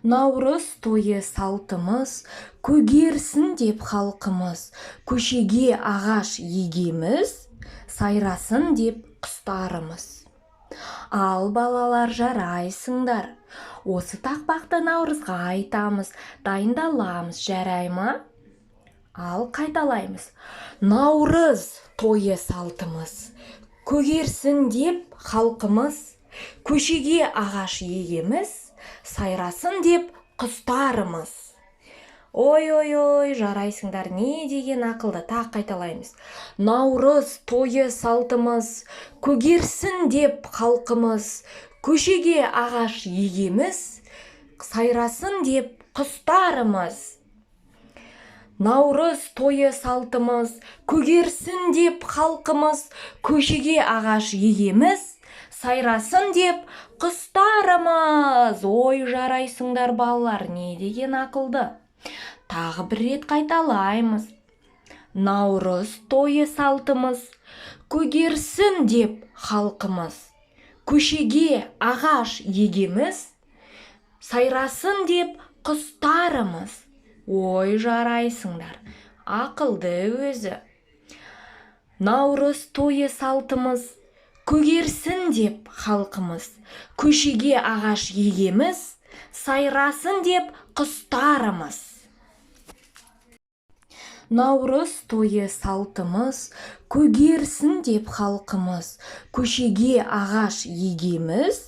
Наурыз тойы салтымыз, көгерсін деп халқымыз, көшеге ағаш егеміз, сайрасын деп құстарымыз. Ал балалар жарайсыңдар, осы тақпақты наурызға айтамыз, дайындаламыз, жарай ма? Ал қайталаймыз. Наурыз тойы салтымыз, көгерсін деп халқымыз, көшеге ағаш егеміз, сайрасын деп құстарымыз. Ой, жарайсыңдар, не деген ақылды, тақ қайталаймыз. Наурыз тойы салтымыз, көгерсін деп халқымыз, көшеге ағаш егеміз, сайрасын деп құстарымыз. Наурыз тойы салтымыз, көгерсін деп халқымыз, көшеге ағаш егеміз, сайрасын деп құстарымыз. Ой, жарайсыңдар балалар, не деген ақылды. Тағы бір рет қайталаймыз. Наурыз тойы салтымыз, көгерсін деп халқымыз, көшеге ағаш егеміз, сайрасын деп құстарымыз. Ой, жарайсыңдар, ақылды өзі. Наурыз тойы салтымыз, көгерсін деп халқымыз, көшеге ағаш егеміз, сайрасын деп құстарымыз. Наурыз тойы салтымыз, көгерсін деп халқымыз, көшеге ағаш егеміз,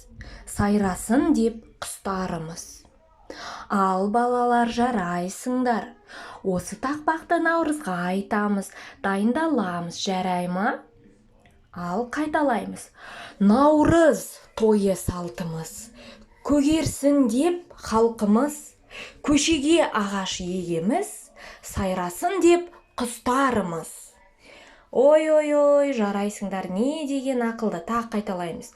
сайрасын деп құстарымыз. Ал балалар жарайсыңдар, осы тақпақты наурызға айтамыз, дайындаламыз, жарай ма? Ал қайталаймыз. Наурыз тойы салтымыз, көгерсін деп халқымыз, көшеге ағаш егеміз, сайрасын деп құстарымыз. Ой, жарайсыңдар, не деген ақылды, тақ қайталаймыз.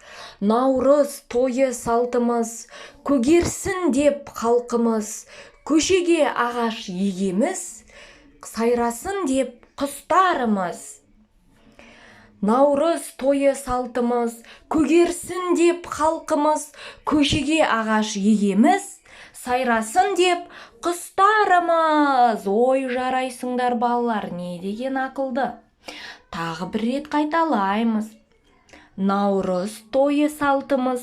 Наурыз тойы салтымыз, көгерсін деп халқымыз, көшеге ағаш егеміз, сайрасын деп құстарымыз. Наурыз тойы салтымыз, көгерсін деп халқымыз, көшеге ағаш егеміз, сайрасын деп құстарымыз. Ой, жарайсыңдар балалар, не деген ақылды. Тағы бір рет қайталаймыз. Наурыз тойы салтымыз,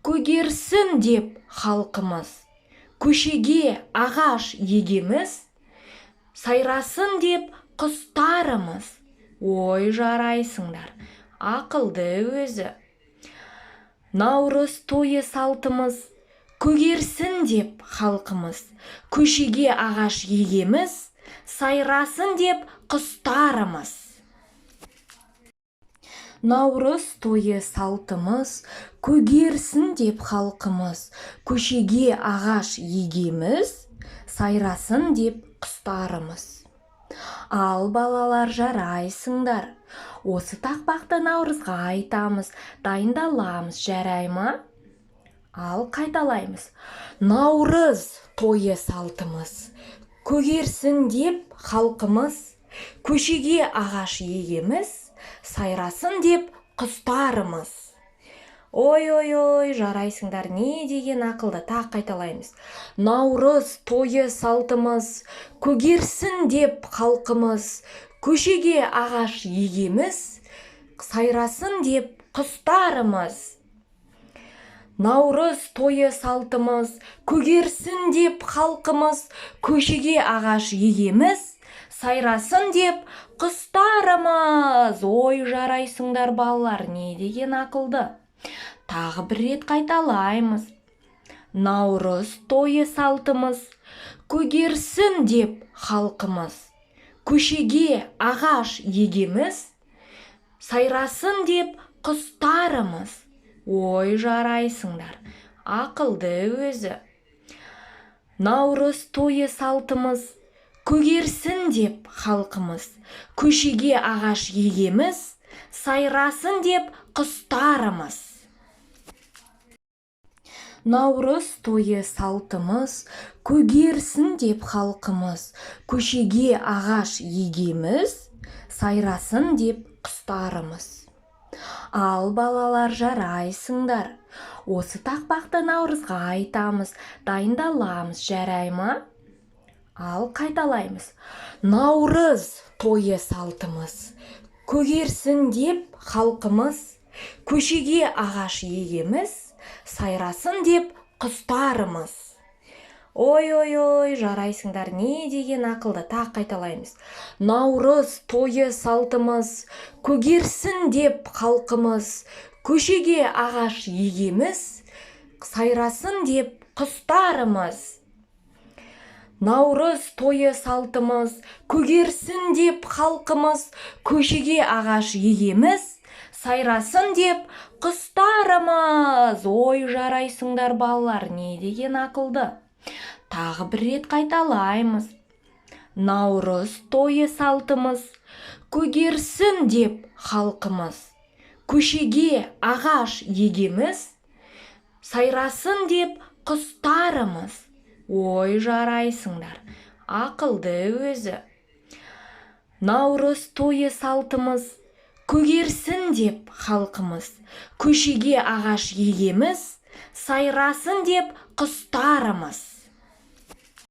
көгерсін деп халқымыз, көшеге ағаш егеміз, сайрасын деп құстарымыз. Ой, жарайсыңдар, ақылды өзі. Наурыз тойы салтымыз, көгерсін деп халқымыз, көшеге ағаш егеміз, сайрасын деп құстарымыз. Наурыз тойы салтымыз, көгерсін деп халқымыз, көшеге ағаш егеміз, сайрасын деп құстарымыз. Ал балалар жарайсыңдар, осы тақпақты наурызға айтамыз, дайындаламыз, жарай ма? Ал қайталаймыз. Наурыз тойы салтымыз, көгерсін деп халқымыз, көшеге ағаш егеміз, сайрасын деп құстарымыз. Ой, жарайсыңдар, не деген ақылды, тақ қайталаймыз. Наурыз тойы салтымыз, көгерсін деп халқымыз, көшеге ағаш егеміз, сайрасын деп құстарымыз. Наурыз тойы салтымыз, көгерсін деп халқымыз, көшеге ағаш егеміз, сайрасын деп құстарымыз. Ой, жарайсыңдар балалар, не деген ақылды. Тағы бір рет қайталаймыз. Наурыз тойы салтымыз, көгерсін деп халқымыз, көшеге ағаш егеміз, сайрасын деп құстарымыз. Ой, жарайсыңдар, ақылды өзі. Наурыз тойы салтымыз, көгерсін деп халқымыз, көшеге ағаш егеміз, сайрасын деп құстарымыз. Наурыз тойы салтымыз, көгерсін деп халқымыз, көшеге ағаш егеміз, сайрасын деп құстарымыз. Ал балалар жарайсыңдар, Осы тақпақты наурызға айтамыз, дайындаламыз, жарай ма? Ал қайталаймыз. Наурыз тойы салтымыз, көгерсін деп халқымыз, көшеге ағаш егеміз, сайрасын деп құстарымыз. Ой, жарайсыңдар, не деген ақылды, тақ қайталаймыз. Наурыз тойы салтымыз, көгерсін деп халқымыз, көшеге ағаш егеміз, сайрасын деп құстарымыз. Наурыз тойы салтымыз, көгерсін деп халқымыз, көшеге ағаш егеміз, сайрасын деп құстарымыз. Ой, жарайсыңдар балалар, не деген ақылды. Тағы бір рет қайталаймыз. Наурыз тойы салтымыз, көгерсін деп халқымыз, көшеге ағаш егеміз, сайрасын деп құстарымыз. Ой, жарайсыңдар, ақылды өзі. Наурыз тойы салтымыз, көгерсін деп халқымыз, көшеге ағаш егеміз, сайрасын деп құстарымыз.